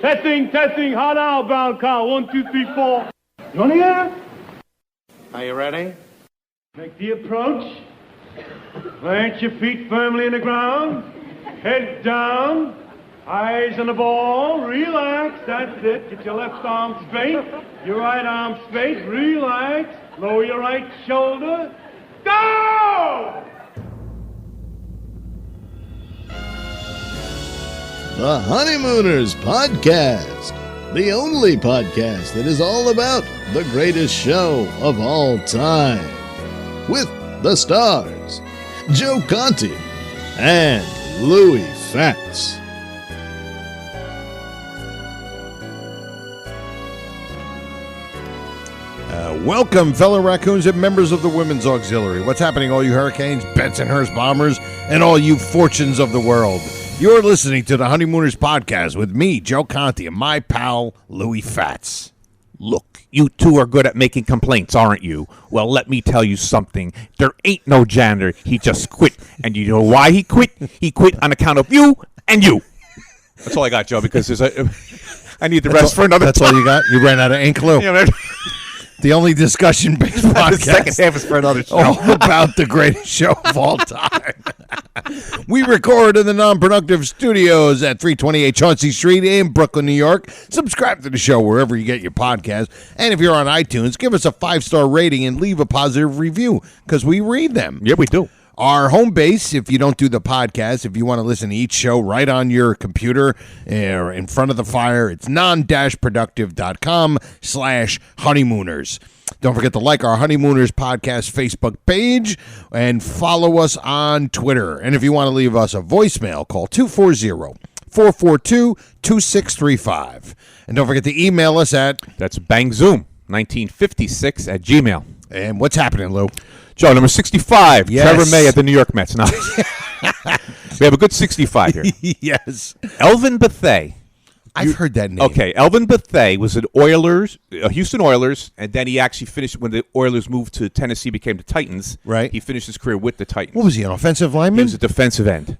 Testing, hot outbound call. 1, 2, 3, 4. You want to hear? Are you ready? Make the approach. Plant your feet firmly in the ground. Head down. Eyes on the ball. Relax. That's it. Get your left arm straight. Your right arm straight. Relax. Lower your right shoulder. Go! The Honeymooners Podcast, the only podcast that is all about the greatest show of all time. With the stars, Joe Conti and Louis Fatts. Welcome, fellow raccoons and members of the Women's Auxiliary. What's happening, all you Hurricanes, Bensonhurst Bombers, and all you fortunes of the world? You're listening to the Honeymooners Podcast with me, Joe Conti, and my pal, Louis Fatts. Look, you two are good at making complaints, aren't you? Well, let me tell you something. There ain't no janitor. He just quit. And you know why he quit? He quit on account of you and you. That's all I got, Joe, because I need the rest for another That's time. all you got? You ran out of ink, Lou? The only discussion-based podcast. The second half is for another show. All about the greatest show of all time. We record in the Non-Productive Studios at 328 Chauncey Street in Brooklyn, New York. Subscribe to the show wherever you get your podcast. And if you're on iTunes, give us a 5-star rating and leave a positive review because we read them. Yeah, we do. Our home base, if you don't do the podcast, if you want to listen to each show right on your computer or in front of the fire, it's non-productive.com/honeymooners. Don't forget to like our Honeymooners Podcast Facebook page and follow us on Twitter. And if you want to leave us a voicemail, call 240-442-2635. And don't forget to email us at... That's bangzoom1956 at Gmail. And what's happening, Lou? Joe, number 65, Yes. Trevor May at the New York Mets. No. We have a good 65 here. Yes. Elvin Bethea. I've heard that name. Okay, Elvin Bethea was an Houston Oilers, and then he actually finished when the Oilers moved to Tennessee, became the Titans. Right. He finished his career with the Titans. What was he, an offensive He lineman? was a defensive end.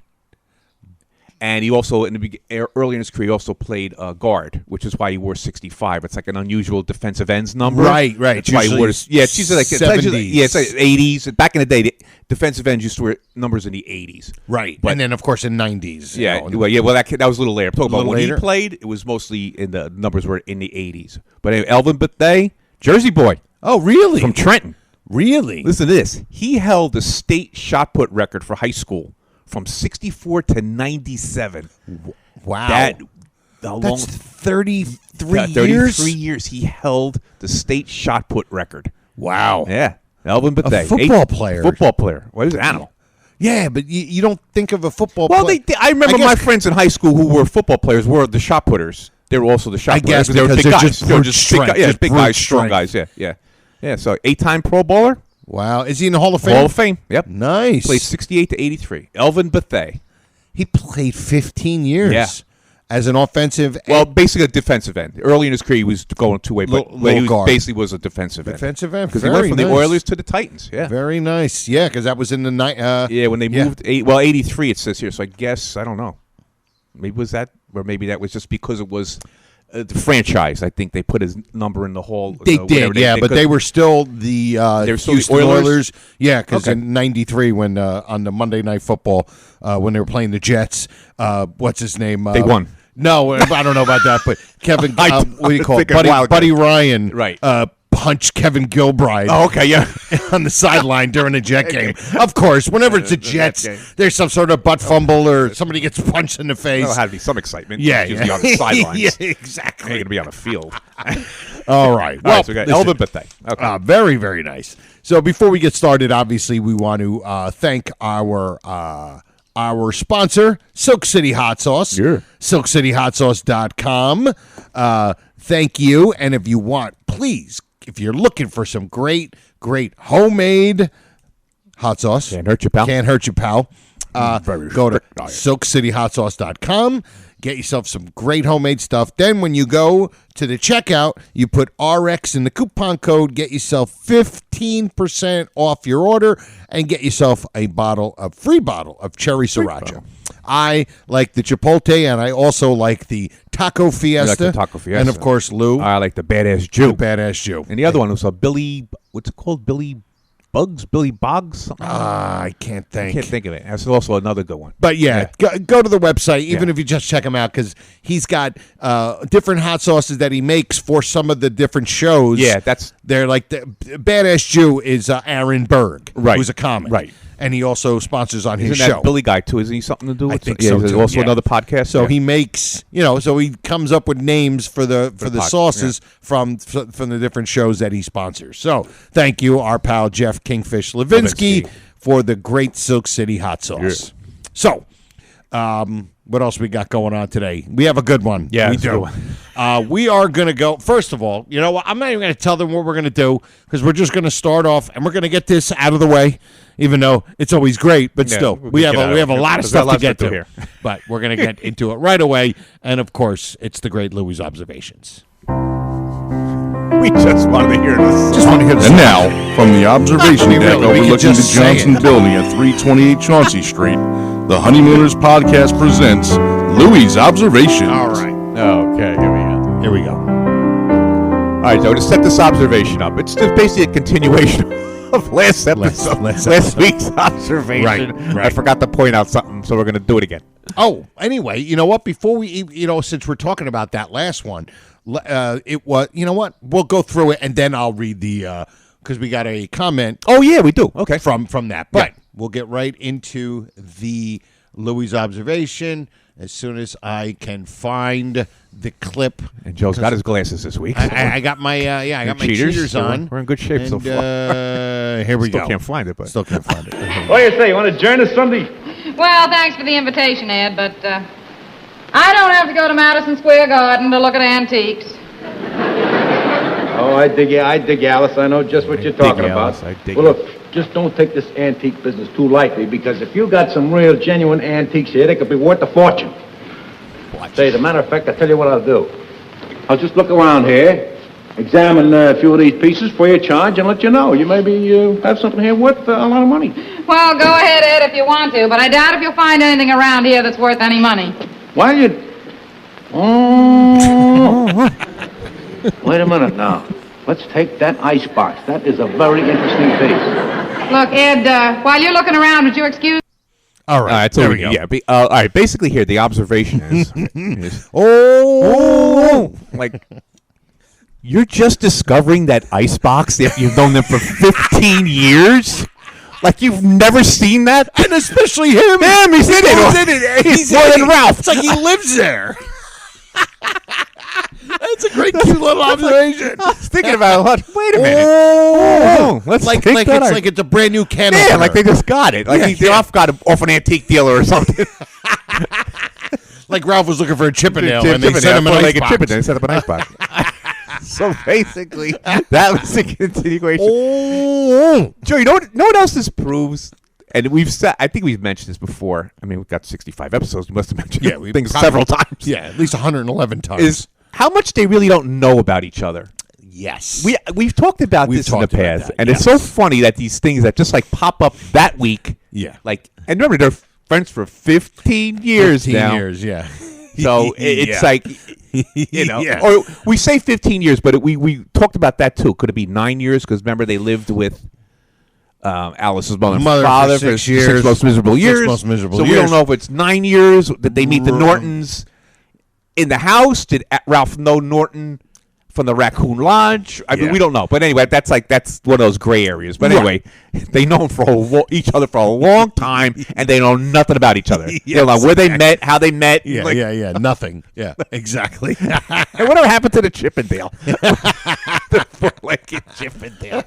And he also, early in his career, he also played guard, which is why he wore 65. It's like an unusual defensive ends number. Right. That's why he wore it's usually like 70s. it's like 80s. Back in the day, the defensive ends used to wear numbers in the 80s. Right. But, and then, of course, in 90s. yeah, that was a little later. I'm talking about when later? he played, it was mostly in the numbers were in the 80s. But anyway, Elvin Bethea, Jersey boy. Oh, really? From Trenton. Really? Listen to this. He held the state shot put record for high school from 64 to 97. Wow. That's 33 33 years he held the state shot put record. Wow. Yeah. Elvin Bethea. A football player. Football player. What is it? Animal. Yeah, but you don't think of a football Well, player. I remember my friends in high school who were football players were the shot putters. They were also the shot I putters. guess They were because big they're guys. just They were brute strength, yeah, just big brute guys, strong strength. guys. Yeah. So 8-time Pro Bowler. Wow. Is he in the Hall of Fame? Hall of Fame. Yep. Nice. Played 68 to 83. Elvin Bethea. He played 15 years. Yeah. As an offensive Well, basically a defensive end. Early in his career, he was going two-way, but he guard. basically was a defensive end. defensive end. Because he went from the Oilers to the Titans. Yeah. Very nice. Yeah, because that was in the night. Yeah, when they moved, 83 it says here, so I guess, I don't know. Maybe was that, or maybe that was just because it was the franchise. I think they put his number in the hall. They did, but they were still the Houston Oilers. Yeah, because in '93, when on the Monday Night Football, when they were playing the Jets, what's his name? They won. No, I don't know about that, but Kevin, what do you call it? Thinking Buddy Ryan, Right. Punched Kevin Gilbride. Oh, okay, yeah. On the sideline during a Jet game. Of course, whenever it's the Jets, there's some sort of butt fumble or somebody gets punched in the face. There'll have to be some excitement. Yeah, It's usually on the sidelines. Yeah, exactly. You're going to be on the field. All right. Well, so we got Elvin Bethea. Okay. Very, very nice. So before we get started, obviously, we want to thank our sponsor, Silk City Hot Sauce. Yeah. SilkCityHotSauce.com. Thank you. And if you want, please, if you're looking for some great homemade hot sauce. Can't hurt you, pal. Can't hurt you, pal. Go to SilkCityHotSauce.com. Get yourself some great homemade stuff. Then when you go to the checkout, you put RX in the coupon code. Get yourself 15% off your order and get yourself a free bottle of cherry sriracha. I like the Chipotle, and I also like the Taco Fiesta. You like the Taco Fiesta. And, of course, Lou. I like the Badass Jew. And the other one was a Billy, what's it called? Billy Boggs? I can't think. I can't think of it. That's also another good one. But go to the website, even if you just check him out, because he's got different hot sauces that he makes for some of the different shows. Yeah, they're like the Badass Jew is Aaron Berg, right, who's a comic, right, and he also sponsors on his Isn't show. That Billy guy too? Isn't he something to do with? I think so. There's also another podcast. So he makes, so he comes up with names for the sauces from the different shows that he sponsors. So thank you, our pal Jeff Kingfish Levinsky, for the great Silk City hot sauce. Yeah. So, what else we got going on today? We have a good one. Yeah, we do. We are going to go. First of all, you know what? I'm not even going to tell them what we're going to do because we're just going to start off and we're going to get this out of the way. Even though it's always great, but still, we have a lot of stuff to get to here. But we're going to get into it right away. And, of course, it's the great Louis' observations. We just wanted to hear this. And now, from the observation deck overlooking the Johnson Building at 328 Chauncey Street, the Honeymooners podcast presents Louis' observations. All right. Okay, Here we go. All right, so to set this observation up, it's just basically a continuation of last week's observation. Right. I forgot to point out something, so we're going to do it again. Oh, anyway, you know what? Before we, since we're talking about that last one, it was, you know what? We'll go through it, and then I'll read the, because we got a comment. Oh, yeah, we do. Okay. From that. But we'll get right into the Louis' observation as soon as I can find the clip. And Joe's got his glasses this week. I got my cheaters on. We're in good shape so far. Here we Still go. can't find it, but Still can't find it. What do you say? You want to join us Sunday? Well, thanks for the invitation, Ed, but I don't have to go to Madison Square Garden to look at antiques. Oh, I dig you, Alice. I know just what you're talking about. Well, look, just don't take this antique business too lightly, because if you got some real, genuine antiques here, they could be worth a fortune. Say, as a matter of fact, I'll tell you what I'll do. I'll just look around here, examine a few of these pieces for your charge, and let you know. You maybe have something here worth a lot of money. Well, go ahead, Ed, if you want to, but I doubt if you'll find anything around here that's worth any money. Why you... Oh... Wait a minute now. Let's take that icebox. That is a very interesting piece. Look, Ed, while you're looking around, would you excuse... All right, there we go. Yeah, all right, basically here, the observation is... like, you're just discovering that icebox that you've known them for 15 years? Like, you've never seen that? And especially him. He's in it. He's more than Ralph. It's like he lives there. That's a great, cute little observation. I was thinking about it. Wait a minute. Let's like it's a brand new can opener. Yeah, like they just got it. Like they got it off an antique dealer or something. Like Ralph was looking for a Chippendale, and they sent him an icebox. They set up an icebox. So basically, that was the continuation. Joe, you know what else this proves? And I think we've mentioned this before. I mean, we've got 65 episodes. We must have mentioned things several times. Yeah, at least 111 times. Is how much they really don't know about each other. Yes. We've talked about this in the past. And it's so funny that these things that just like pop up that week. Yeah. Like, and remember, they're friends for 15 years 15 now. years, yeah. So it's like, or we say 15 years, but we talked about that too. Could it be 9 years? Because remember, they lived with Alice's mother and father for 6 years. 6 most miserable years. 6 most miserable years. So we don't know if it's 9 years. Did they meet the Nortons in the house? Did Ralph know Norton from the Raccoon Lodge? I mean, we don't know. But anyway, that's one of those gray areas. But anyway, they know each other for a long time, and they know nothing about each other. They don't know where they met, how they met. Yeah, nothing. Yeah, exactly. And whatever happened to the Chippendale? The four-legged Chippendale.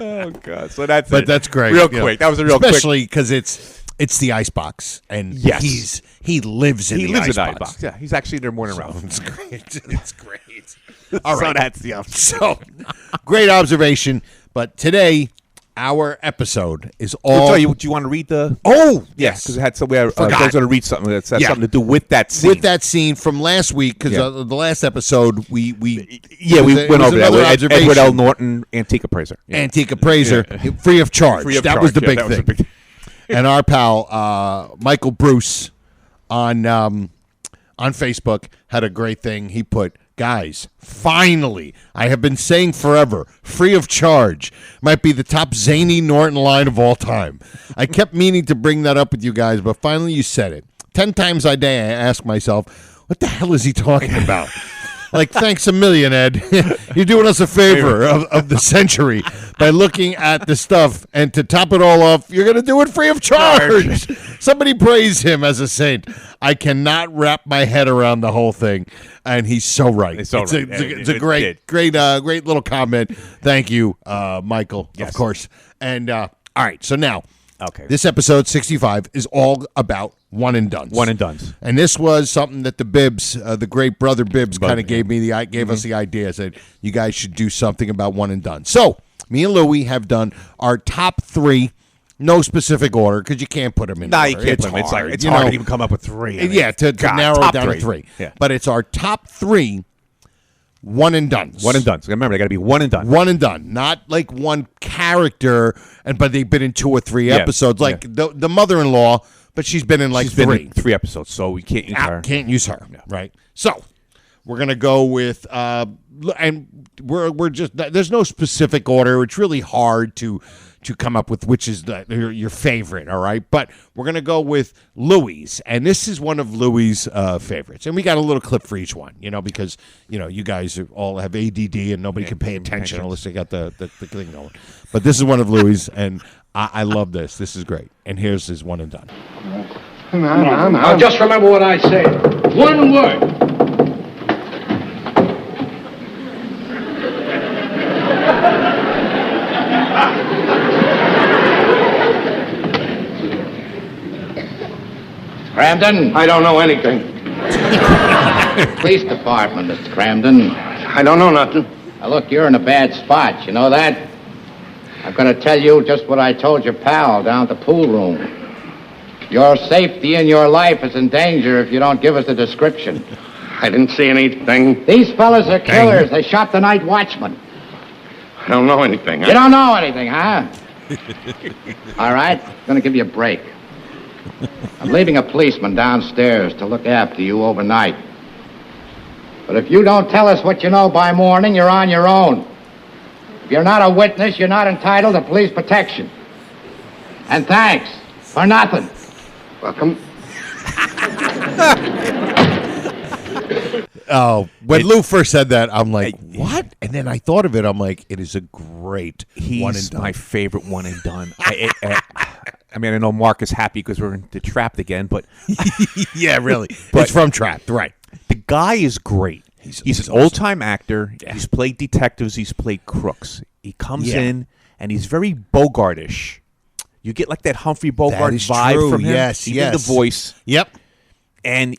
Oh, God. So that's But that's great. Real quick. That was a real quick. Especially because it's the icebox, and he lives in the icebox. Yeah, he's actually there more than Ralph. It's great. It's great. All right. So that's the observation. So, great observation. But today, our episode is Oh, all. sorry, do you want to read the? Oh, Yes, because it had somewhere. I was Forgot. going to read something that had Yeah. something to do with that scene. with that scene from last week, because Yeah. the last episode we we it was went over that. another With observation. Edward L. Norton, antique appraiser. Yeah. Antique appraiser, free of charge. Free of that charge. was the Yeah, big that was thing. the big- And our pal Michael Bruce on Facebook had a great thing. He put, guys, finally, I have been saying forever, free of charge might be the top zany Norton line of all time. I kept meaning to bring that up with you guys, but finally you said it. 10 times a day I ask myself, what the hell is he talking about? Like, thanks a million, Ed. You're doing us a favor of the century by looking at the stuff. And to top it all off, you're going to do it free of charge. Somebody praise him as a saint. I cannot wrap my head around the whole thing. And he's so right. It's so right. It's a great little comment. Thank you, Michael, Yes. of course. And all right, so now, Okay. this episode 65 is all about one and dones. One and dones. And this was something that the Bibbs, the great brother Bibbs, kind of gave us the idea. Said you guys should do something about one and done. So me and Louie have done our top 3, no specific order because you can't put them in. No, order. you can't put them. It's hard, like it's you hard know. to even come up with 3. I mean, Yeah, to God, narrow it top down to 3. 3. Yeah. But it's our top 3 one and dones. One and done. So remember, they got to be one and done. One and done, not like one character, but they've been in 2 or 3 episodes. Like the mother-in-law, but she's been in like She's 3. been in 3 episodes, so we can't use her. Can't use her, right? So we're gonna go with, and we're just there's no specific order. It's really hard to come up with which is your favorite. All right, but we're gonna go with Louie's, and this is one of Louie's favorites. And we got a little clip for each one, because you guys all have ADD and nobody can pay attention unless they got the thing going. But this is one of Louie's, and I love this. This is great. And here's his one and done. Now, just remember what I said. One word. Cramden? I don't know anything. Police Department, Mr. Cramden. I don't know nothing. Now, look, you're in a bad spot, you know that? I'm going to tell you just what I told your pal down at the pool room. Your safety and your life is in danger if you don't give us a description. I didn't see anything. These fellas are killers. They shot the night watchman. I don't know anything. You don't know anything, huh? All right, I'm going to give you a break. I'm leaving a policeman downstairs to look after you overnight. But if you don't tell us what you know by morning, you're on your own. If you're not a witness, you're not entitled to police protection. And thanks for nothing. Welcome. Oh, when Lou first said that, I'm like, what? And then I thought of it. I'm like, it is a great one and He's done. my favorite one and done. I mean, I know Mark is happy because we're into Trapped again, but Yeah, really. But- It's from Trapped, right? the guy is great. He's an old-time actor. Yeah. He's played detectives. He's played crooks. He comes Yeah. in, and he's very Bogartish. You get like that Humphrey Bogart is vibe true. from him. Yes, Even yes. the voice. Yep. And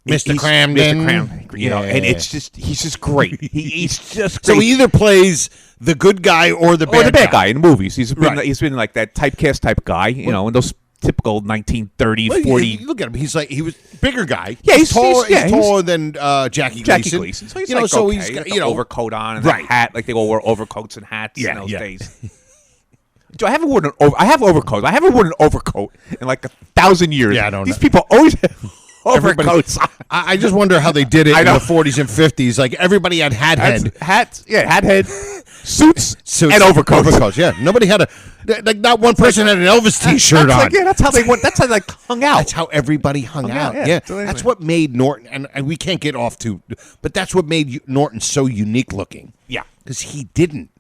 Mr. he's- Cramden. Mr. Cramden. You know, and Yeah. it's just, he's just great. He's just So great. he either plays the good guy or the bad or the bad guy in movies. He's been Right. he's been like that typecast type guy, you know, in those typical 1930s, Well, 40. you look at him. He's a bigger guy. Yeah, he's taller. yeah, He's taller than Jackie Gleason. Gleason. So he's you know, like, so okay, he's got, got you the know, overcoat on and right. a hat, like they all wore overcoats and hats Yeah, in those yeah. days. I haven't worn I have overcoats. I haven't worn an overcoat in like 1,000 years. Yeah, I don't These know. people always have Everybody- overcoats. I just wonder how they did it I in know. the 40s and 50s. Like everybody had hat head. Hats, hat head, suits, Suits and overcoats. Overcoats, yeah. Nobody had like not one person had an Elvis T-shirt on. That's how they went. That's how they hung out. That's how everybody hung out. out, Yeah, So anyway. that's what made Norton, and we can't get off to, but that's what made Norton so unique looking. Yeah. because he didn't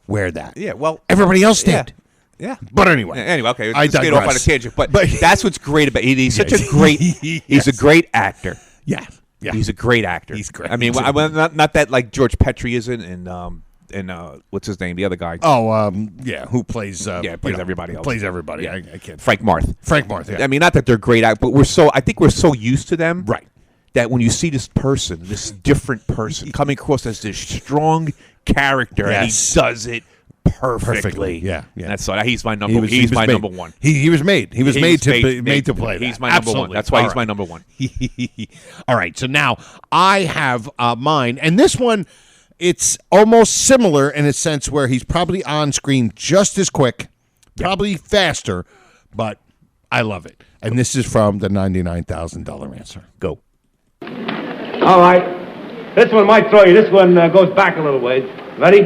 wear that. Yeah, well, everybody else yeah. did. Yeah. But anyway, Anyway, okay, I let's get off on a digress. tangent. But But- that's what's great about it. He's such Yes. a great. He's a great actor. Yeah, yeah. He's a great actor. He's great. I mean, not that like George Petrie isn't, and what's his name? The other guy. Oh, yeah. Who plays? Plays everybody else. Plays everybody. Yeah. I can't. Frank Marth. Frank Marth. Yeah. I mean, not that they're great actors, but I think we're so used to them, Right. That when you see this person, this different person coming across as this strong character, Yes. and he does it perfectly. Yeah. That's why he's my number. He's my number one. He was made. He was made to play. He's that. my number Absolutely. one. That's why he's my number one. All right. So now I have mine, and this one, it's almost similar in a sense where he's probably on screen just as quick, probably faster, but I love it. And this is from the $99,000 answer. Go. All right. This one might throw you. This one goes back a little ways. Ready?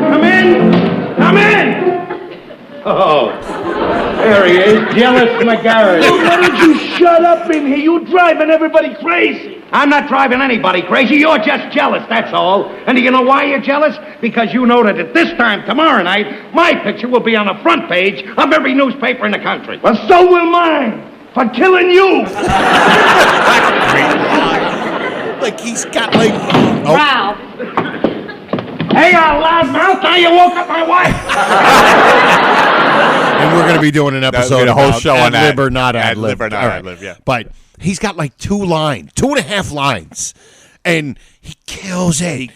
Come in! Oh, there he is, Jealous McGarry. Why don't you shut up in here? You're driving everybody crazy. I'm not driving anybody crazy. You're just jealous, that's all. And do you know why you're jealous? Because you know that at this time tomorrow night, my picture will be on the front page of every newspaper in the country. Well, so will mine. For killing you. Like he's got like... Ralph. Hey, loudmouth, now you woke up my wife. And we're going to be doing an episode a whole about show on ad-lib that. or not Ad-lib ad-lib. or not All right. ad-lib, yeah. But he's got like 2.5 lines, and he kills it.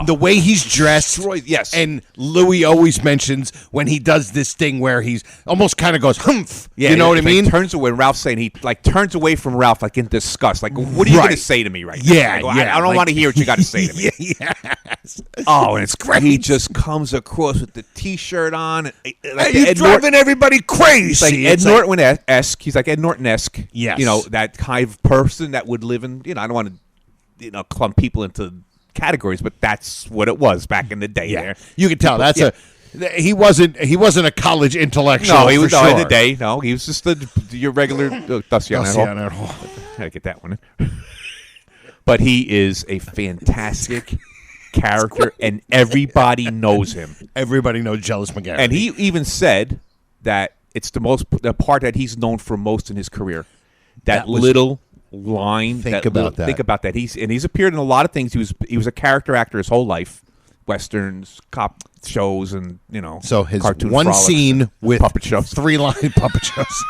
The way he's dressed. Yes. And Louis always mentions when he does this thing where he's almost kind of goes, humph. Yeah, you know what I like mean? Turns away. Ralph's saying he like turns away from Ralph like in disgust. Like, what are you Right. going to say to me right now? Yeah, Like, yeah. I don't like- want to hear what you got to say to me. Yes. Oh, and it's great. He just comes across with the T-shirt on. Like He's Ed driving everybody crazy. He's like It's Ed Norton-esque. He's like Ed Norton-esque. Yes. You know, that kind of person that would live in, I don't want to, clump people into categories, but that's what it was back in the day. Yeah. There. You can tell that's he wasn't a college intellectual. No, he was for in sure. the day. No, he was just your regular Dusty on Dusty on Had to get that one in. But he is a fantastic character, and everybody knows him. Everybody knows Jealous McGarry. And he even said that it's the part that he's known for most in his career. That was- little line. Think about that. Think about that. He's appeared in a lot of things. He was a character actor his whole life, westerns, cop shows, and So his cartoon one frolics scene and with puppet shows. 3 line puppet shows.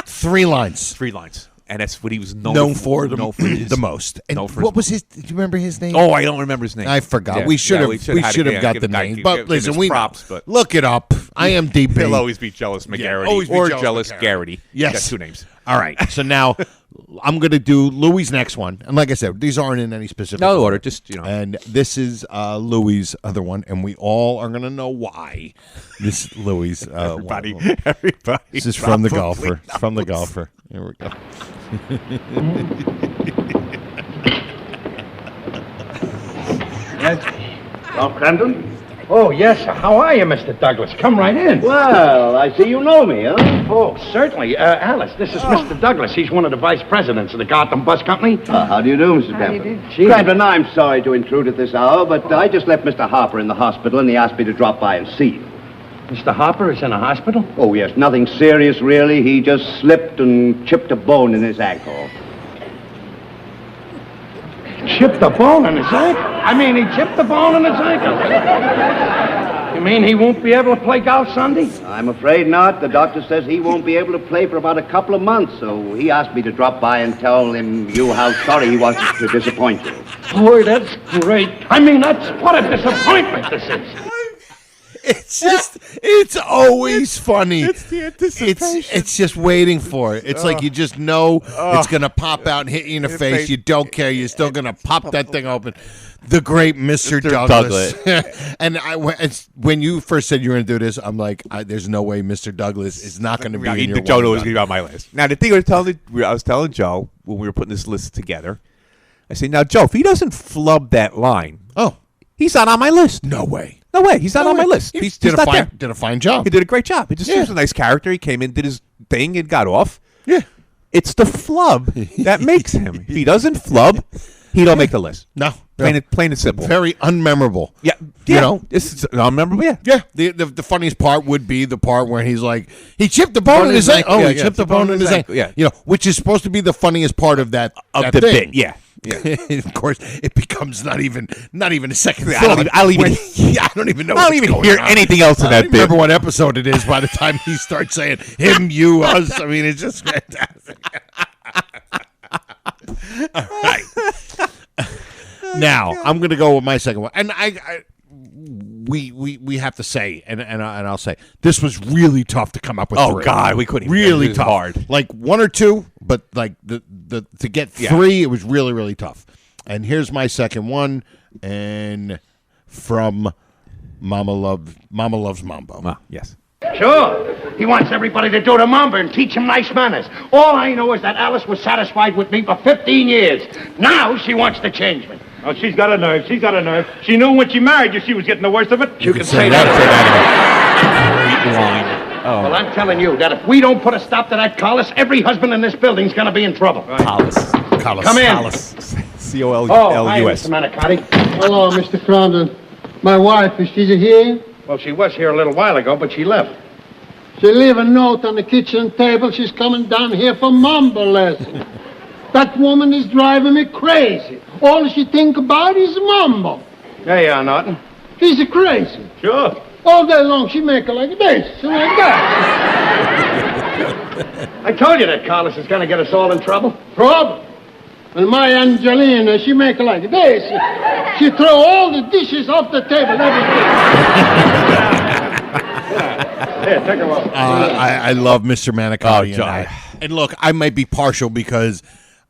3 lines. 3 lines, and that's what he was known for known for his- the most. And known for what his was his? Do you remember his name? Oh, I don't remember his name. I forgot. Yeah, We should have. we We should have got the name. But listen, we props. But look it up. IMDb. he'll always be Jealous McGarity always be or Jealous Jealous McGarity. Garrity. Yes. He's got 2 names. All right. So now I'm going to do Louis' next one. And like I said, these aren't in any specific No order, just And this is Louis' other one, and we all are going to know why. This Louis. Everybody. This is from the golfer. It's from the golfer. Here we go. Yes? Ralph Cramden? Oh, yes, sir. How are you, Mr. Douglas? Come right in. Well, I see you know me, huh? Oh, certainly. Alice, this is Mr. Douglas. He's one of the vice presidents of the Gotham Bus Company. How do you do, Mr. Crampton? Crampton, I'm sorry to intrude at this hour, but I just left Mr. Harper in the hospital, and he asked me to drop by and see you. Mr. Harper is in a hospital? Oh, yes, nothing serious, really. He just slipped and chipped a bone in his ankle. Chipped a bone in his ankle? I mean, he chipped a bone in his ankle. You mean he won't be able to play golf Sunday? I'm afraid not. The doctor says he won't be able to play for about a couple of months, so he asked me to drop by and tell you how sorry he was to disappoint you. Boy, that's great. I mean, what a disappointment this is. It's always funny. It's the anticipation. It's just waiting for it. It's like you just know it's going to pop out and hit you in the face. You don't care. You're still going to pop that thing open. The great Mr. Douglas. And when you first said you were going to do this, I'm like, there's no way Mr. Douglas is not going to be in your Joe one was and going to be on my list. Now, the thing I was telling Joe when we were putting this list together, I said, now, Joe, if he doesn't flub that line, he's not on my list. No way. No way. He's not on my list. He He's did not there. a fine job. He did a great job. He was a nice character. He came in, did his thing, and got off. Yeah. It's the flub that makes him. If he doesn't flub, he don't make the list. No. Plain and simple. Very unmemorable. Yeah. You know? It's unmemorable, yeah. Yeah. The funniest part would be the part where he's like, he chipped the bone in his ankle. Oh, he chipped the bone in his ankle. Yeah. You know, which is supposed to be the funniest part of that Of that the thing. bit, yeah. Of course, it becomes not even a second I thought. don't even I don't even know. I don't even hear anything else in that bit. Remember what episode it is by the time he starts saying him, you, us. I mean, it's just fantastic. All right. Now I'm going to go with my second one, and we have to say, and I'll say this was really tough to come up with. Oh three. God, we couldn't. Really it tough. Hard. Like one or two, but like the to get three, it was really, really tough. And here's my second one, and from Mama Loves Mambo. Yes. Sure. He wants everybody to do the mamba and teach him nice manners. All I know is that Alice was satisfied with me for 15 years. Now she wants to change me. Oh, she's got a nerve. She's got a nerve. She knew when she married you she was getting the worst of it. You can say that. Line. Oh. Well, I'm telling you that if we don't put a stop to that Collis, every husband in this building's going to be in trouble. Collis. Come in. Collis. C-O-L-U-S. Oh, hi, Mr. Manicotti. Hello, Mr. Crompton. My wife, is she here? Well, she was here a little while ago, but she left. She leave a note on the kitchen table. She's coming down here for mambo lesson. That woman is driving me crazy. All she think about is mambo. There you are, Norton. She's crazy. Sure. All day long she make her like this and like that. I told you that Collis is going to get us all in trouble. Trouble. And my Angelina, she make her like this. She throw all the dishes off the table, everything. Here, take a walk. I love Mr. Manicotti. Oh, John. And look, I might be partial because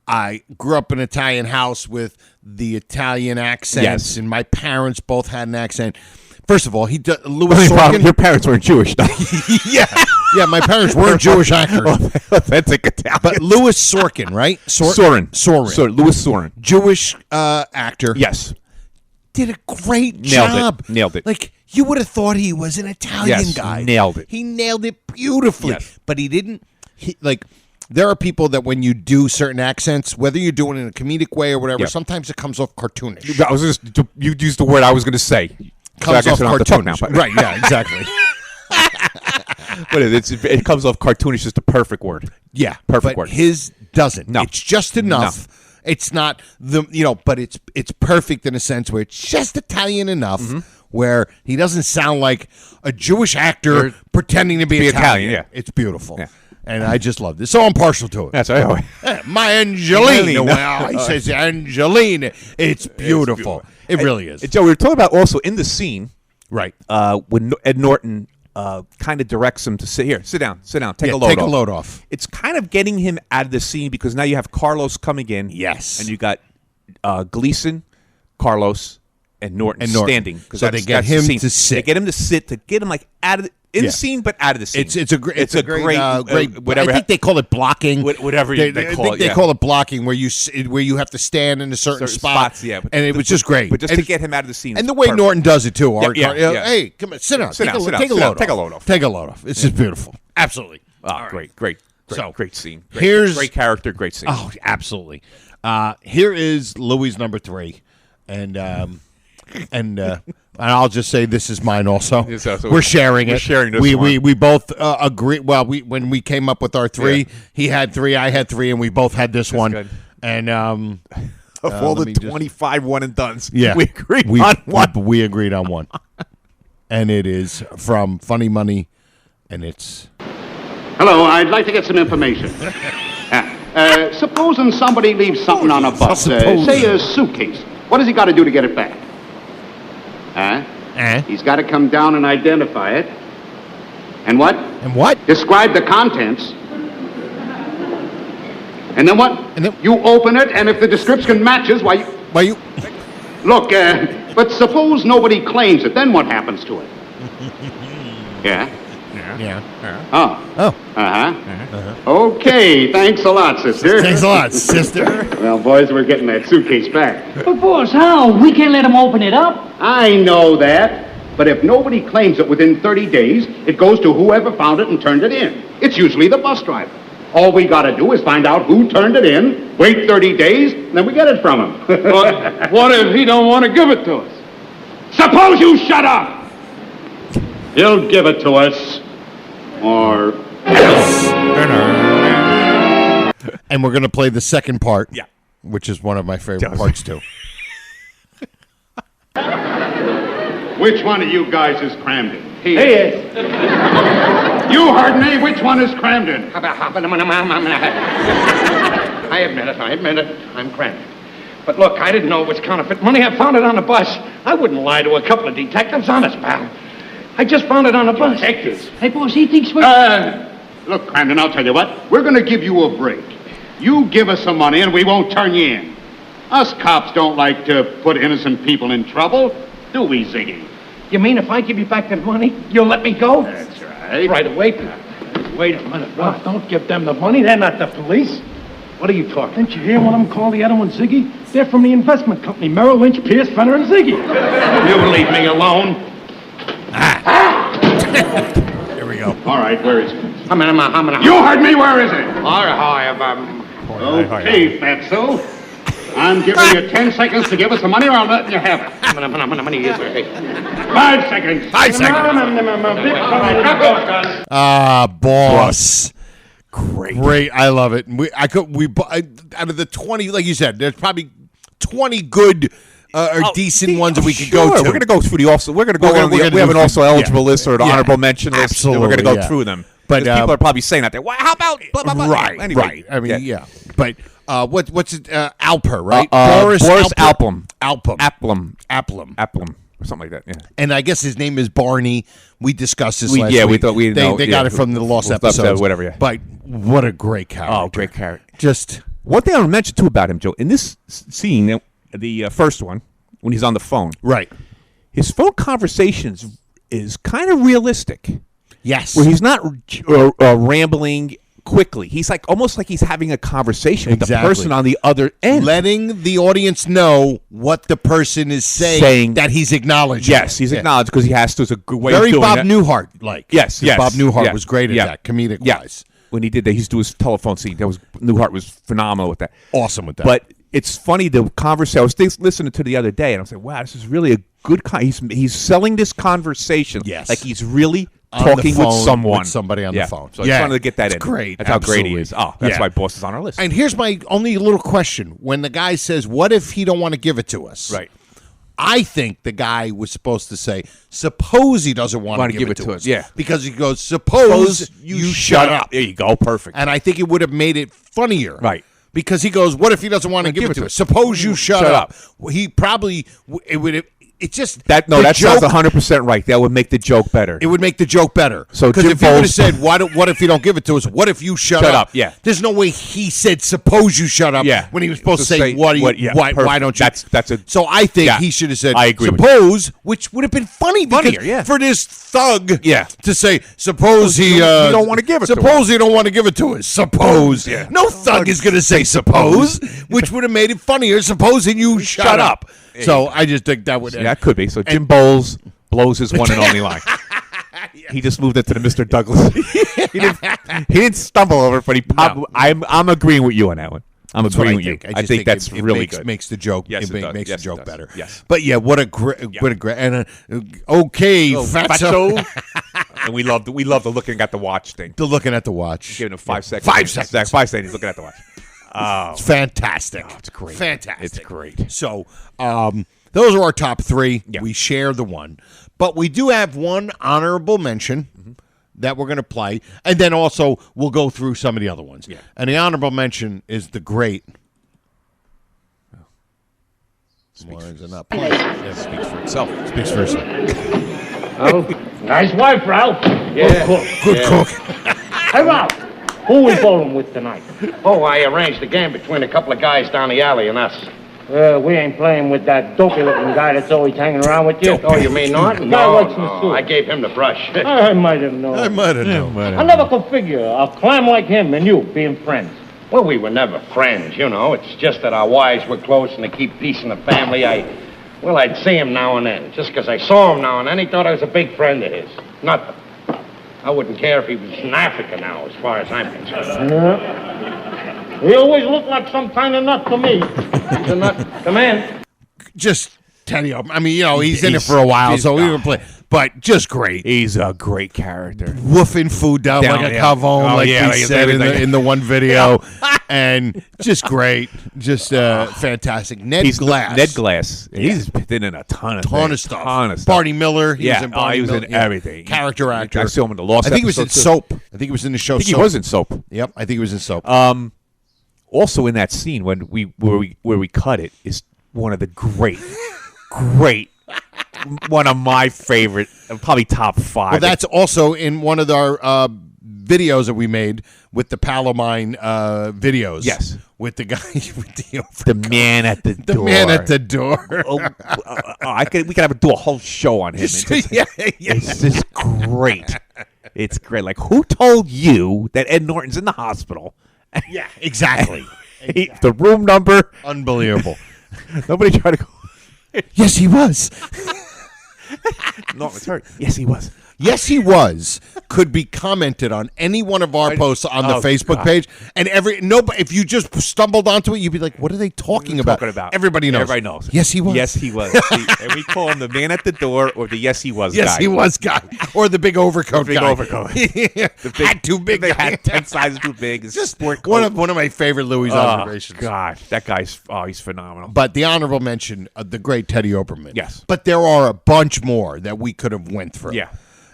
I grew up in an Italian house with the Italian accents, Yes. and my parents both had an accent. First of all, Louis Sorkin. Your parents weren't Jewish, though. yeah, my parents weren't Jewish actors. Authentic Italian. But Louis Sorkin, right? Soren. Louis Soren. Jewish actor. Yes. Did a great Nailed job. it. Like, you would have thought he was an Italian Yes, guy. nailed it. He nailed it beautifully. Yes. But he didn't. There are people that when you do certain accents, whether you do it in a comedic way or whatever, Yeah. sometimes it comes off cartoonish. You used the word I was going to say. Comes so I guess off I don't have to talk now, cartoonish. but- Right, yeah, exactly. But it comes off cartoonish is the perfect word. Yeah, Perfect but word. his doesn't. No. It's just enough. It's not but it's perfect in a sense where it's just Italian enough where he doesn't sound like a Jewish actor pretending to be Italian. Yeah. It's beautiful. Yeah. And I just love this. So I'm partial to it. That's right. My Angelina. Angelina. Well, he says Angelina. It's beautiful. It really is. Joe, we were talking about also in the scene, Right. when Ed Norton kind of directs him to sit down, take a load take off. a load off. It's kind of getting him out of the scene because now you have Carlos coming in. Yes. And you got Gleason, Carlos, and Norton standing. So they get him to sit. They get him to sit to get him like out of the the scene, but out of the scene. It's a great whatever. I think they call it blocking. Whatever they call it. They call it blocking, where you have to stand in a certain spot. Spots, yeah. And it was just great. But just to get him out of the scene. And the way Norton does it too. Yeah. Hey, come on, sit down. Take a load off. Take a load off. It's just beautiful. Absolutely. Great scene. Great character, great scene. Oh, absolutely. Here is Louis' number 3, and I'll just say this is mine also. We're sharing it. We're sharing this We both agree. Well, when we came up with our 3, he had 3, I had 3, and we both had this one. Good. And of all the 25 one and dones, yeah, we agreed on one. We agreed on one, and it is from Funny Money, and it's. Hello, I'd like to get some information. Supposing somebody leaves something on a bus, say a suitcase. What does he got to do to get it back? He's got to come down and identify it. And what? And what? Describe the contents. And then what? And then, you open it, and if the description matches, why you... Look, but suppose nobody claims it, then what happens to it? Yeah? Oh. Okay, thanks a lot, sister. Thanks a lot, sister. Well, boys, we're getting that suitcase back. But, boss, how? We can't let him open it up. I know that. But if nobody claims it within 30 days, it goes to whoever found it and turned it in. It's usually the bus driver. All we got to do is find out who turned it in, wait 30 days, and then we get it from him. What if he don't want to give it to us? Suppose you shut up! He'll give it to us. Or else. And we're going to play the second part. Yeah. which is one of my favorite parts, too. Which one of you guys is crammed in? He is. You heard me. Which one is crammed in? I admit it. I'm cramped. But look, I didn't know it was counterfeit money. I found it on the bus. I wouldn't lie to a couple of detectives. Honest, pal. I just found it on the bus. Detectives? Hey, boss, he thinks we're... Look, Cramden, I'll tell you what. We're going to give you a break. You give us some money and we won't turn you in. Us cops don't like to put innocent people in trouble, do we, Ziggy? You mean if I give you back that money, you'll let me go? That's right. Right away, pal. Wait a minute. Well, don't give them the money. They're not the police. What are you talking? Didn't you hear one of them call the other one Ziggy? They're from the investment company, Merrill Lynch, Pierce, Fenner, and Ziggy. You leave me alone. Here we go. All right, where is it? You heard me, where is it? Okay, Okay, Fatso. I'm giving you 10 seconds to give us the money or I'm letting you have it. 5 seconds. 5 seconds. Boss. Great. I love it. Out of the 20, like you said, there's probably 20 good or decent ones that we could go to. We're going to go through the also. We're going to go. We have an also eligible list or an honorable mention list. Absolutely, and we're going to go through them. But people are probably saying out there, how about blah, blah, blah. Right, anyway, right. I mean, yeah. But what's it? Alper, right? Boris Alplum. Applum. Or something like that, yeah. And I guess his name is Barney. We discussed this last week. We thought they got it from the Lost episode. Whatever, yeah. But what a great character. Oh, great character. Just one thing I want to mention, too, about him, Joe. In this scene, the first one, when he's on the phone. Right. His phone conversations is kind of realistic. Yes. Where he's not rambling quickly. He's almost like he's having a conversation with the person on the other end. Letting the audience know what the person is saying that he's acknowledging. Yes, he's acknowledged because he has to. It's a good way Very of doing Bob it. Newhart-like. Yes. Bob Newhart was great at that, comedic-wise. When he did that, he used to do his telephone scene. Newhart was phenomenal with that. Awesome with that. But it's funny, the conversation. I was listening to the other day, and I was like, wow, this is really a good he's selling this conversation like he's really talking with someone. With somebody on the phone. So I just wanted to get that in. Great. That's how great he is. Oh, that's why Boss is on our list. And here's my only little question. When the guy says, what if he don't want to give it to us? Right. I think the guy was supposed to say, suppose he doesn't want to give it to us. Yeah. Because he goes, suppose you shut up. There you go. Perfect. And I think it would have made it funnier. Right. Because he goes, what if he doesn't want to give it to us? Suppose you shut up. Well, he probably, it would have. It's just that sounds 100% right. That would make the joke better. It would make the joke better. So because if he would have said, "What if you don't give it to us? What if you shut up?" Yeah. There's no way he said, "Suppose you shut up." Yeah. When he was supposed to say, "Why don't you?" That's a. So I think he should have said, I agree "Suppose," which would have been funny because for this thug, to say, "Suppose he don't want to give it. Suppose he don't want to give it to us." Suppose. Yeah. No thug is going to say "suppose," which would have made it funnier. Supposing you shut up. So I just think that would. Yeah, that could be. So Jim Bowles blows his one and only line. He just moved into the Mr. Douglas. he didn't stumble over it, but he popped. No. I'm agreeing with you on that one. I'm agreeing with you. I think that's really good. Makes the joke. Yes, it makes the joke better. Yes. But yeah, what a great and fatso. And we love the looking at the watch thing. The looking at the watch. Giving him 5 seconds. 5 seconds. 5 seconds. He's looking at the watch. Oh, it's fantastic. Oh, it's great. Fantastic. It's great. So, those are our top three. Yeah. We share the one. But we do have one honorable mention that we're going to play. And then also, we'll go through some of the other ones. Yeah. And the honorable mention is the great. Speaks for itself. Speaks for itself. Oh, nice wife, Ralph. Yeah. Good cook. Hey, Ralph, who we bowling with tonight? Oh, I arranged a game between a couple of guys down the alley and us. We ain't playing with that dopey-looking guy that's always hanging around with you. Oh, you mean not? No, I gave him the brush. I might have known. I never could figure a clam like him and you being friends. Well, we were never friends, you know. It's just that our wives were close and to keep peace in the family, I'd see him now and then. Just because I saw him now and then, he thought I was a big friend of his. Nothing. I wouldn't care if he was in Africa now, as far as I'm concerned. He always looked like some kind of nut to me. He's a nut. Come in. Just Teddy Oberman. I mean, he's in it for a while, so we even play. But just great. He's a great character. Woofing food down like a cavone, like we said in the one video. And just great. Just fantastic. Ned Glass. He's been in a ton of stuff. Barney Miller. He was in everything. Character actor. I saw him in the Lost. I think he was in Soap. I think he was in the show Soap. He was in Soap. Yep, I think he was in Soap. Also in that scene where we cut it is one of the great, one of my favorite, probably top 5. Well, that's also in one of our videos that we made with the Palomine videos. Yes. With the guy with the man at the door. The man at the door. We could do a whole show on him. It's just great. It's great. Like, who told you that Ed Norton's in the hospital? Yeah, exactly. The room number. Unbelievable. Nobody tried to go. Yes, he was. Norton's hurt. Yes, he was. Yes, he was. Could be commented on any one of our posts on the Facebook page, and if you just stumbled onto it, you'd be like, "What are they talking about?" Everybody knows. Everybody knows. Yes, he was. Yes, he was. And we call him the man at the door, or the yes, he was guy. Yes, he was guy, or the big overcoat guy. The hat too big. They had 10 sizes too big. It's just one of my favorite Louis observations. Gosh, that guy's he's phenomenal. But the honorable mention of the great Teddy Oberman. Yes. But there are a bunch more that we could have went through. Yeah.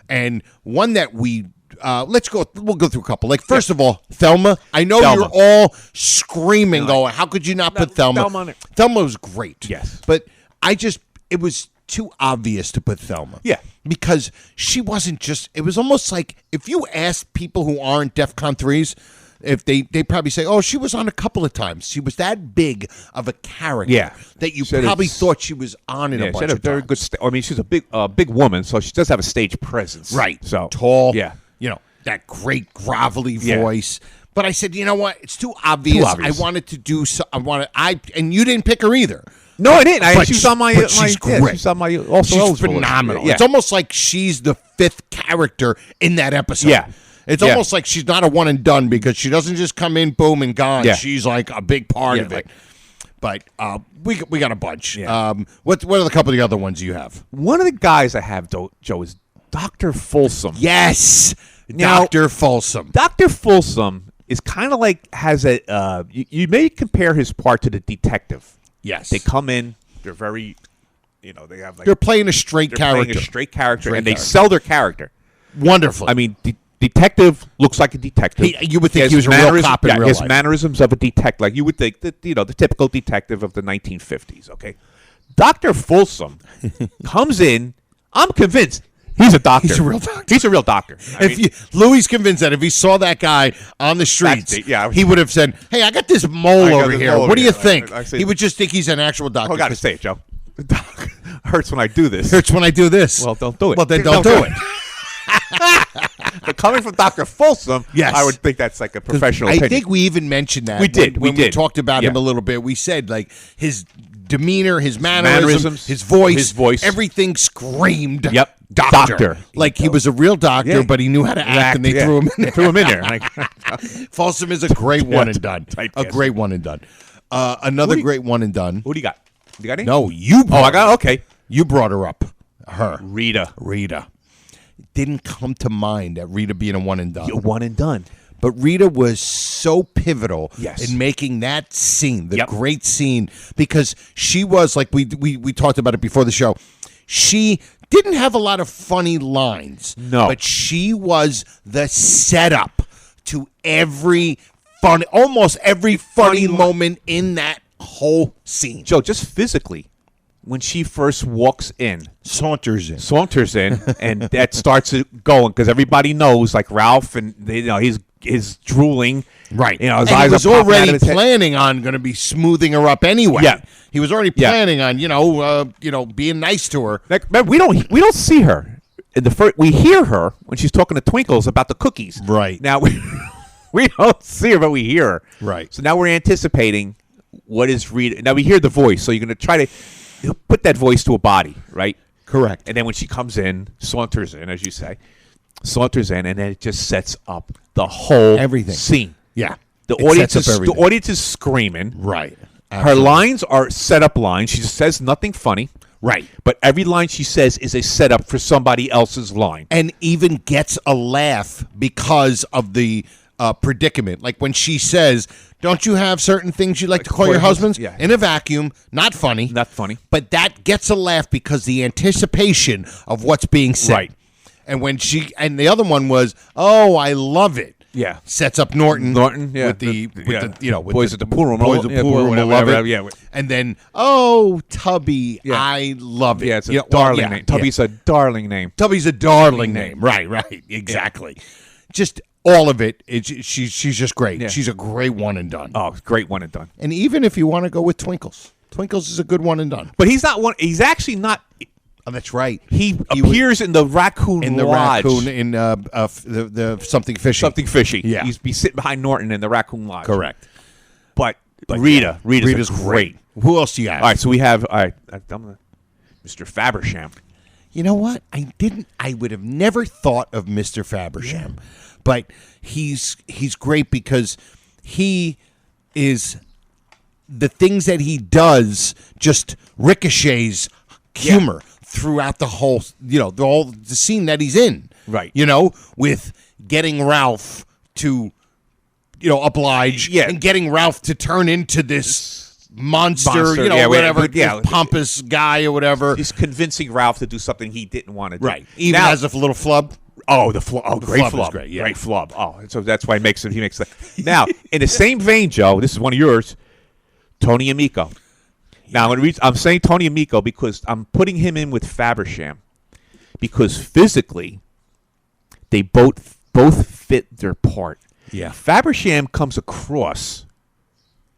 And one that we'll go through a couple. Like, first of all, Thelma. I know you're all screaming, going, how could you not put Thelma? Thelma was great. Yes. But it was too obvious to put Thelma. Yeah. Because she wasn't just, it was almost like, if you ask people who aren't DEFCON 3s, if they probably say, oh, she was on a couple of times. She was that big of a character that you probably thought she was on in a bunch she had a of very times. good she's a big woman, so she does have a stage presence. Right. So tall. Yeah. That great grovelly voice. But I said, you know what? It's too obvious. I wanted to do so. And you didn't pick her either. No, I didn't. She was on my. She's great. She's on my. Also, she's phenomenal. Yeah. It's almost like she's the 5th character in that episode. Yeah. It's almost like she's not a one and done because she doesn't just come in, boom, and gone. Yeah. She's like a big part of it. But we got a bunch. Yeah. What are the couple of the other ones you have? One of the guys I have, Joe, is Dr. Folsom. Yes, Dr. Folsom. Dr. Folsom is kind of like has a. You may compare his part to the detective. Yes, they come in. They're very. They have like they're playing a straight character. Playing a straight character, and they sell their character wonderfully. I mean, detective looks like a detective. You would think he was a real cop in real life. He has mannerisms of a detective. Like you would think that, the typical detective of the 1950s, okay? Dr. Folsom comes in. I'm convinced he's a doctor. He's a real doctor. He's a real doctor. Louis convinced that if he saw that guy on the streets, he would have said, hey, I got this mole over here. What do you think? He would just think he's an actual doctor. I got to say it, Joe. Hurts when I do this. Hurts when I do this. Well, don't do it. Well, then don't do it. But coming from Dr. Folsom, yes. I would think that's like a professional opinion. I think we even mentioned that. We did. When we talked about him a little bit. We said, like, his demeanor, his mannerisms, his voice, everything screamed doctor. Like he was a real doctor, but he knew how to act, and they threw him in there. Folsom is a great one and done. A great one and done. Another great one and done. Who do you got? You got any? No, you brought I got okay. You brought her up. Her. Rita. Didn't come to mind that Rita being a one and done. One and done. But Rita was so pivotal yes. in making that scene, the great scene, because she was, like we talked about it before the show, she didn't have a lot of funny lines. No. But she was the setup to almost every funny moment in that whole scene. Joe, just physically, when she first walks in. Saunters in, and that starts it going, because everybody knows, like Ralph, and he's drooling. Right. His and eyes he was are already planning on going to be smoothing her up anyway. Yeah. He was already planning on, being nice to her. Like, we don't see her. We hear her when she's talking to Twinkles about the cookies. Right. Now, we don't see her, but we hear her. Right. So now we're anticipating what is Rita. Now we hear the voice, so you're going to try to put that voice to a body, right? Correct. And then when she comes in, saunters in, as you say, and then it just sets up the whole scene. Yeah. The audience is screaming. Right. Absolutely. Her lines are set up lines. She just says nothing funny. Right. But every line she says is a setup for somebody else's line. And even gets a laugh because of the predicament. Like when she says, don't you have certain things you like to call your husbands? Yeah. In a vacuum. Not funny. Not funny. But that gets a laugh because the anticipation of what's being said. Right. And and the other one was, oh, I love it. Yeah. Sets up Norton. Yeah. With the with boys the, at the pool room. Boys at the pool room. Whatever, Love it. yeah. And then, oh, Tubby, Yeah. I love it. Yeah, it's a darling name. Tubby's a darling name. Tubby's a darling name. Right, exactly. Just all of it. She's just great. Yeah. She's a great one and done. Oh, great one and done. And even if you want to go with Twinkles, Twinkles is a good one and done. But he's not one. He's actually not. Oh, that's right. He appears in the Raccoon in the Lodge. Raccoon in the Something Fishy. Something Fishy. Yeah. He's be sitting behind Norton in the Raccoon Lodge. Correct. But Rita's great. Who else do you have? All right, so we have Mr. Fabersham. You know what? I would have never thought of Mr. Fabersham, but he's great because he is the things that he does just ricochets humor throughout the whole, the scene that he's in. Right. With getting Ralph to, oblige and getting Ralph to turn into this monster, whatever, pompous guy or whatever. He's convincing Ralph to do something he didn't want to do. Right. Even has a little flub. Oh, the flub. Oh, great flub flub. is great, yeah. Great flub. Oh, so that's why he makes that. Now, in the same vein, Joe, this is one of yours, Tony Amico. Now, I'm saying Tony Amico because I'm putting him in with Fabersham because physically they both fit their part. Yeah. Fabersham comes across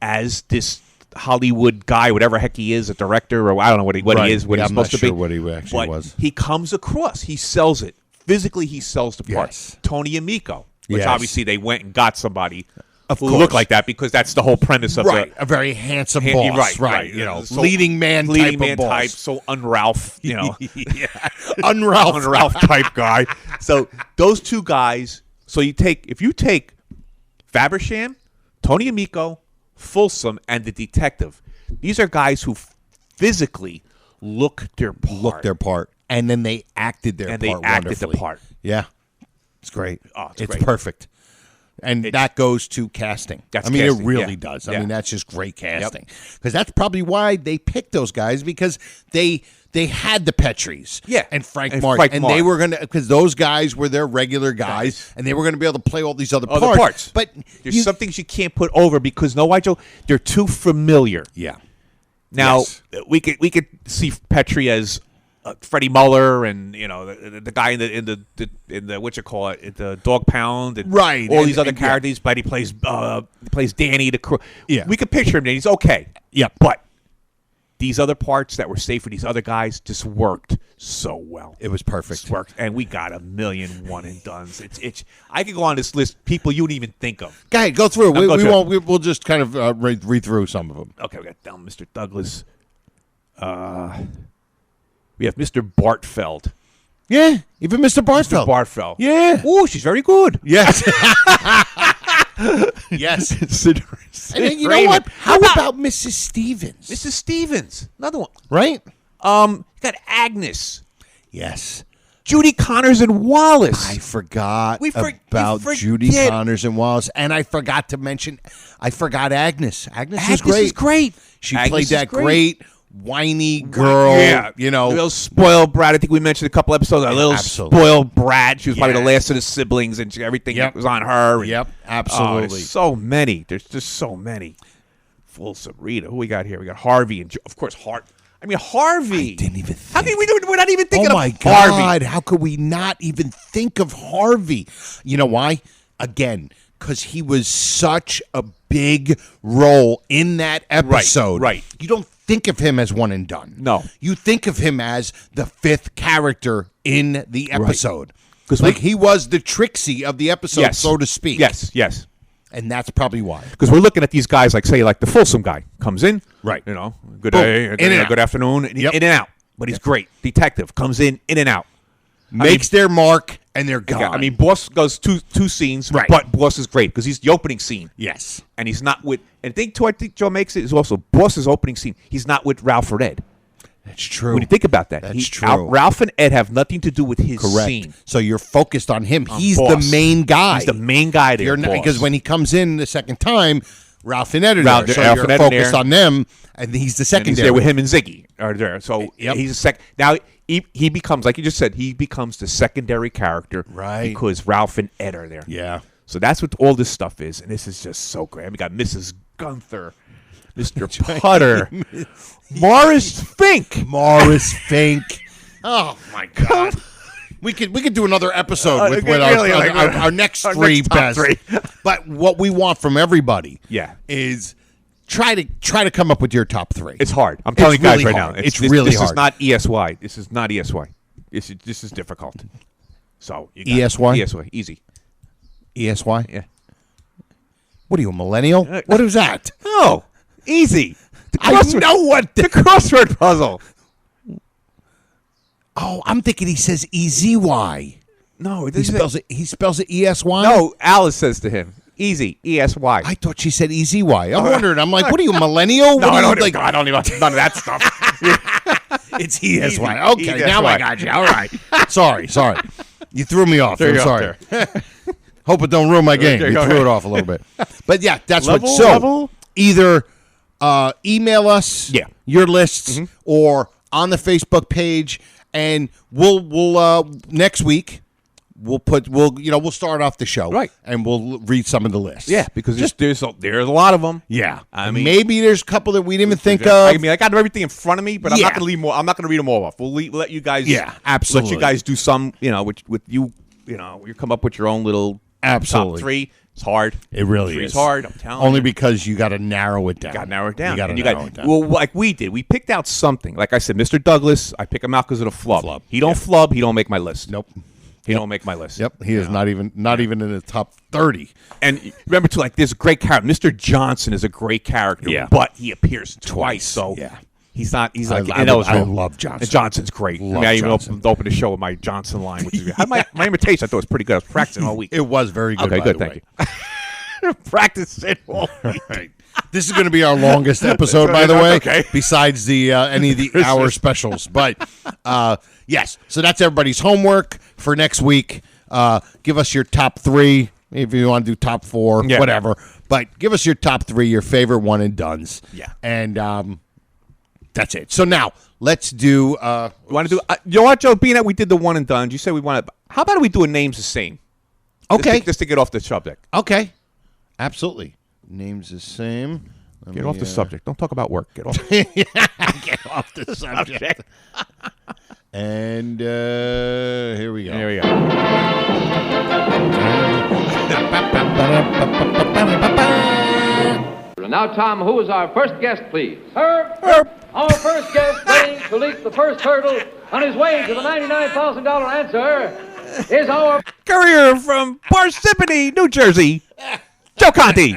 as this Hollywood guy, whatever heck he is, a director, or I don't know what he is, what he's supposed to be. What he actually was. He comes across. He sells it. Physically, he sells the part. Yes. Tony Amico, which Yes. obviously they went and got somebody Of who course. looked like that because that's the whole premise of a very handsome boss. Right. So, leading man type of boss. type, so un-Ralph, Un-Ralph. un-Ralph type guy. So those two guys. So if you take Fabersham, Tony Amico, Folsom, and the detective, these are guys who physically look their part. And then they acted their part wonderfully. the part. Yeah. It's great. Oh, it's it's great. perfect. And that goes to casting. That's it casting, really yeah. does. Yeah. That's just great casting. Because that's probably why they picked those guys, because they had the Petries and Frank Martin. They were going to, because those guys were their regular guys, and they were going to be able to play all these other parts. But there's some things you can't put over because, Joe, they're too familiar. Yeah. Now, we could see Petrie as Freddie Muller and the guy in the what you call it, the Dog Pound and all these other characters, but he plays Danny the crook. Yeah, we could picture him and he's okay. Yeah, but these other parts that were saved for these other guys just worked so well. It was perfect. Just worked, and we got 1,000,000 one and dones. It's I could go on this list, people you wouldn't even think of. Go ahead, go through. We'll just kind of read through some of them. Okay, we got down Mr. Douglas. We have Mr. Bartfeld. Yeah, even Mr. Bartfeld. Mr. Bartfeld. Yeah. Oh, she's very good. Yes. Yes. And then you know what? How about Mrs. Stevens? Mrs. Stevens. Another one. Right? You got Agnes. Yes. Judy Connors and Wallace. I forgot about Judy Connors and Wallace. And I forgot to mention, Agnes. Agnes was great. Is great. She Agnes played that is great. whiny girl. Yeah. A little spoiled brat. I think we mentioned a couple episodes. A little spoiled brat. She was probably the last of the siblings, and everything was on her. And, absolutely. There's so many. There's just so many. Folsom, Rita. Who we got here? We got Harvey and of course Harvey. I didn't even think. How can we're not even thinking of Harvey? Oh, my God. How could we not even think of Harvey? You know why? Again, because he was such a big role in that episode. Right. You don't think of him as one and done. No. You think of him as the fifth character in the episode. Because he was the Trixie of the episode, so to speak. Yes. And that's probably why. Because we're looking at these guys like the Folsom guy comes in. Right. Good day, good afternoon, in and out. But he's great. Detective comes in and out. Makes their mark, and they're gone. I mean, Boss goes two scenes, but Boss is great because he's the opening scene. Yes. And he's not with, and I think Joe makes it is also Boss's opening scene. He's not with Ralph or Ed. That's true. When you think about that, That's true. Ralph and Ed have nothing to do with his Correct. scene. So you're focused on him. He's boss. the main guy. He's the main guy there, boss. Because when he comes in the second time, Ralph and Ed are Ralph- there. So Ralph you're and Ed are focused there. on them, and he's the And secondary. he's there with him and Ziggy are there. So Yep. he's a sec. Now he becomes, like you just said, he becomes the secondary character, Right. Because Ralph and Ed are there. Yeah. So that's what all this stuff is, and this is just so great. We got Mrs. Gunther, Mr. Putter, Morris Fink. Morris Fink. Oh my God. We could do another episode with really, our next our three next top best. three. But what we want from everybody, Yeah. is try to come up with your top three. It's hard. I'm telling you guys really right hard. now. It's really this hard. is not ESY. This is not ESY. This is difficult. So you got ESY? ESY, easy. ESY. Yeah. What are you, a millennial? What is that? No, easy. I know what the crossword puzzle. Oh, I'm thinking he says EZY. No, He spells it ESY. No, Alice says to him, easy, ESY. I thought she said EZY. I'm wondering. I'm like, what are you, millennial? No, What I are don't, you, like? I don't even none of that stuff. It's ESY. Easy. Okay, now I got you. All right. Sorry. You threw me off. I'm sorry. Hope it don't ruin my game. Okay, You go threw ahead. it off a little bit. But yeah, that's Level, what. So level? either email us your lists or on the Facebook page, and we'll next week we'll start off the show Right. and we'll read some of the lists. Yeah, because there's a lot of them. Yeah. I mean, maybe there's a couple that we didn't even think of. I mean, I got everything in front of me, but I'm Yeah. not going to leave more. I'm not going to read them all off. We'll let you guys. Yeah, absolutely. Let you guys do some. With you. You come up with your own little Absolutely. top three. It's hard. It really Three's is hard. I'm telling you. Only because you got to narrow it down. Got to narrow it down. You got to And narrow it down. Well, like we did, we picked out something. Like I said, Mr. Douglas, I pick him out because of the flub. He don't flub. He don't make my list. Nope. He don't make my list. Yep. He is not even in the top 30. And remember too, like this great character. Mr. Johnson is a great character. Yeah. But he appears twice. So yeah. He's not. He's like. I love Johnson. And Johnson's great. Love I even Johnson. opened the show with my Johnson line, which is my imitation. I thought was pretty good. I was practicing all week. It was very good. Okay, by good. the Thank way. you. Practice it all week. Right. This is going to be our longest episode, by the way. Okay. Besides the any of the hour specials, but yes. So that's everybody's homework for next week. Give us your top three. If you want to do top four, Yeah. whatever. But give us your top three, your favorite one and dones. Yeah. And that's it. So now let's do. You want to do? You know what, Joe? Being that we did the one and done, you said we want to. How about we do a names the same? Okay. Just to get off the subject. Okay. Absolutely. Names the same. Let Get me, off the subject. Don't talk about work. Get off. Get off the subject. And here we go. Here we go. And now, Tom, who is our first guest, please? Herb. Our first guest, ready to leap the first hurdle on his way to the $99,000 answer, is our Courier from Parsippany, New Jersey, Joe Conti.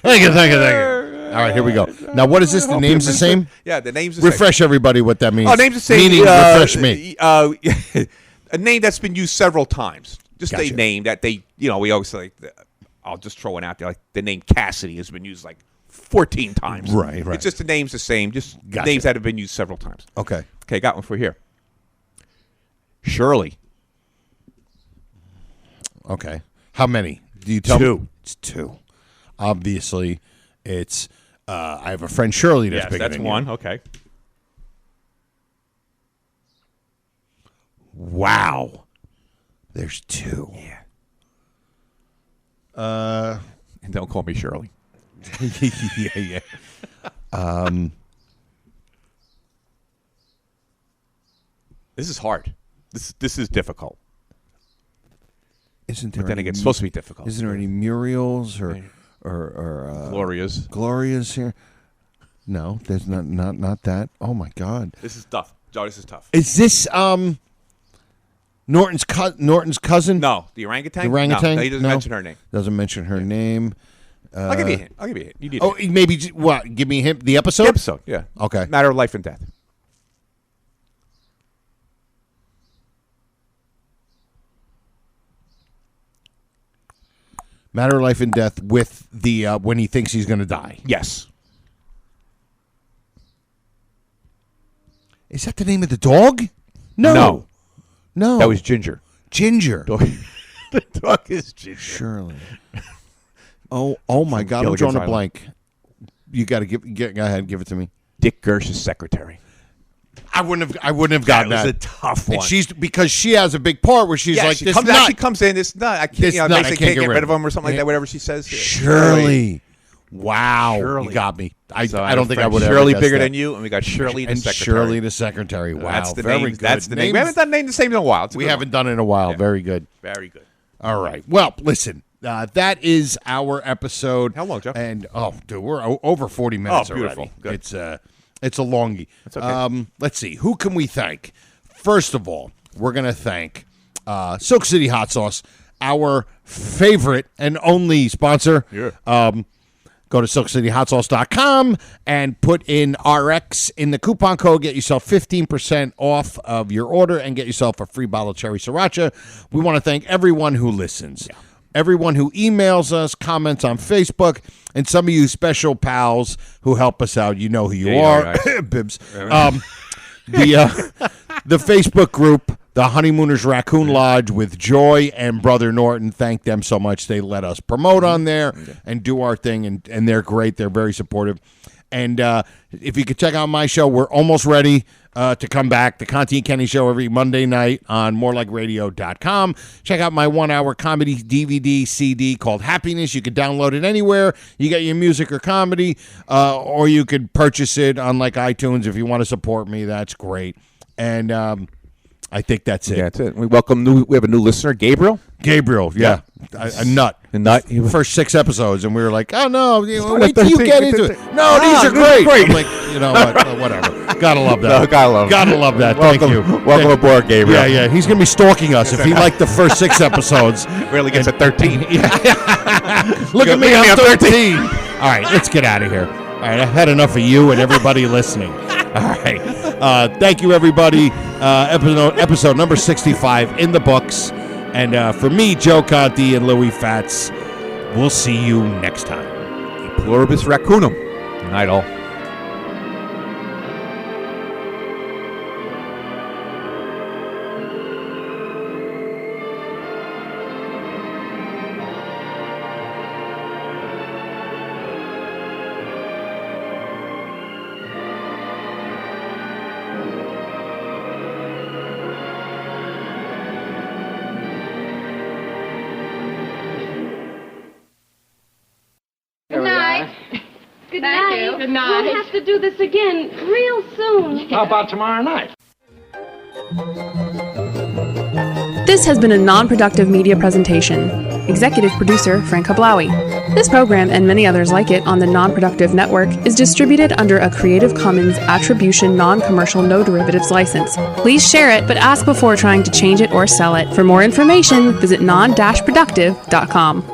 Thank you. All right, here we go. Now, what is this? The name's the same? Yeah, the name's the same. Refresh everybody what that means. Oh, name's the same. Meaning, refresh me. A name that's been used several times. Just Gotcha. a name that they, we always say, I'll just throw it out there. Like the name Cassidy has been used like 14 times. Right. It's just the name's the same. Just Gotcha. names that have been used several times. Okay. Okay, got one for here. Shirley. Okay. How many? Do you tell me? Two. It's two. Obviously, it's. I have a friend Shirley that's Yes, bigger that's than one. you. Okay. Wow. There's two. Yeah. And don't call me Shirley. yeah. This is hard. This is difficult. Isn't there? But then any again, it's supposed to be difficult. Isn't there any Muriels or Gloria's? Gloria's here? No, there's not that. Oh my God. This is tough. Joe, this is tough. Is this Norton's cousin? No, the orangutan. The orangutan? No, he doesn't No. mention her name. Doesn't mention her name. I'll give you a hint. I'll give you a hint. You need Oh, it. maybe what? Give me a hint. The episode. The episode. Yeah. Okay. Matter of life and death. Matter of life and death with the when he thinks he's going to die. Yes. Is that the name of the dog? No. That was Ginger. Ginger. The dog is Ginger. Shirley. Oh my God! I'm drawing a blank. You got to go ahead and give it to me. Dick Gersh's secretary. I wouldn't have gotten that. It was a tough one. And because she has a big part where she's like, she comes in. It's not. I can't. I can't get rid of him or something like that. Whatever she says. Shirley. Wow. Shirley. You got me. I don't think I would have. Shirley bigger than you, and we got Shirley the secretary. Shirley the secretary. Wow. That's the very name. good. That's the name. We haven't done the same in a while. We haven't done it in a while. Yeah. Very good. Very good. All right. Well, listen. That is our episode. How long, Joe? And dude, we're over 40 minutes beautiful. already. Good. It's a longie. That's okay. Let's see. Who can we thank? First of all, we're going to thank Silk City Hot Sauce, our favorite and only sponsor. Yeah. Go to SilkCityHotSauce.com and put in RX in the coupon code. Get yourself 15% off of your order and get yourself a free bottle of cherry sriracha. We want to thank everyone who listens. Yeah. Everyone who emails us, comments on Facebook, and some of you special pals who help us out. You know who you are. Bibs. The Facebook group, the Honeymooners Raccoon Lodge with Joy and Brother Norton. Thank them so much. They let us promote on there and do our thing, and they're great. They're very supportive. And if you could check out my show, we're almost ready to come back. The Conti and Kenny Show every Monday night on morelikeradio.com. Check out my 1-hour comedy DVD CD called Happiness. You can download it anywhere. You get your music or comedy, or you could purchase it on like iTunes if you want to support me. That's great. And I think that's it. Yeah, that's it. We have a new listener, Gabriel. Yeah. A nut. A nut. First 6 episodes, and we were like, oh, no, wait till you get into it. No, these are great. I'm like, whatever. Gotta love that. No, gotta love that. Welcome, Thank you. Welcome aboard, Gabriel. Yeah. He's going to be stalking us if he liked the first 6 episodes. Really gets a 13. Look at me, I'm 13. All right, let's get out of here. All right, I've had enough of you and everybody listening. All right. Thank you, everybody. Episode number 65 in the books. And for me, Joe Conti and Louis Fats, we'll see you next time. E pluribus raccoonum. Good night, all. Good night. Good night. We'll have to do this again real soon. How about tomorrow night? This has been a non-productive media presentation. Executive producer, Frank Hablawi. This program and many others like it on the Non-Productive Network is distributed under a Creative Commons Attribution Non-Commercial No Derivatives license. Please share it, but ask before trying to change it or sell it. For more information, visit non-productive.com.